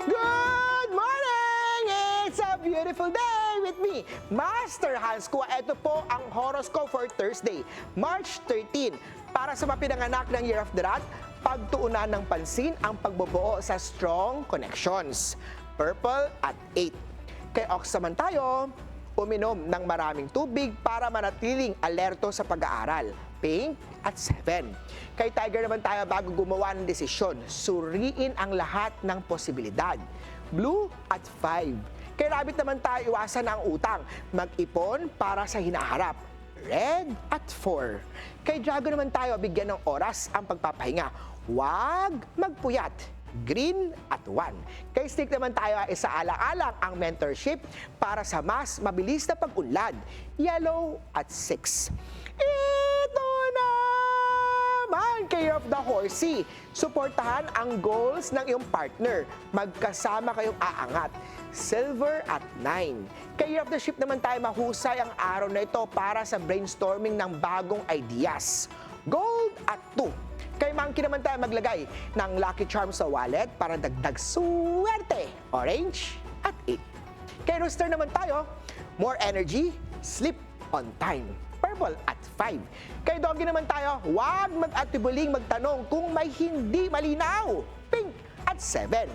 Good morning! It's a beautiful day with me, Master Hans Kua. Ito po ang horoscope for Thursday, March 13. Para sa mapinanganak ng Year of the Rat, pagtuunan ng pansin ang pagbubuo sa strong connections. Purple at 8. Kay Ox naman tayo, uminom ng maraming tubig para manatiling alerto sa pag-aaral. Pink at 7. Kay Tiger naman tayo, bago gumawa ng desisyon, suriin ang lahat ng posibilidad. Blue at 5. Kay Rabbit naman tayo, iwasan ang utang. Mag-ipon para sa hinaharap. Red at 4. Kay Dragon naman tayo, bigyan ng oras ang pagpapahinga. Huwag magpuyat. Green at 1. Kay Snake naman tayo, isaalang-alang ang mentorship para sa mas mabilis na pag-unlad. Yellow at 6. Ito naman kay Year of the Horsey. Suportahan ang goals ng iyong partner. Magkasama kayong aangat. Silver at 9. Kay Year of the Ship naman tayo, mahusay ang araw na ito para sa brainstorming ng bagong ideas. Gold at 2. Kay Monkey naman tayo, maglagay ng Lucky Charm sa wallet para dagdag swerte. Orange at 8. Kay Rooster naman tayo, more energy, sleep on time. Purple at 5. Kay Doggy naman tayo, huwag mag-atibuling magtanong kung may hindi malinaw. Pink at 7.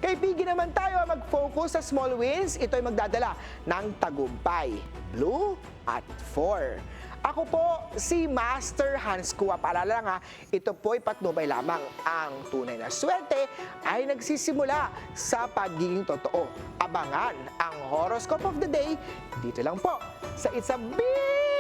Kay Piggy naman tayo, mag-focus sa small wins. Ito ay magdadala ng tagumpay. Blue at 4. Ako po si Master Hans Kua. Paalala lang ha, ito po ay patnubay lamang. Ang tunay na swerte ay nagsisimula sa pagiging totoo. Abangan ang horoscope of the day dito lang po sa It's a Big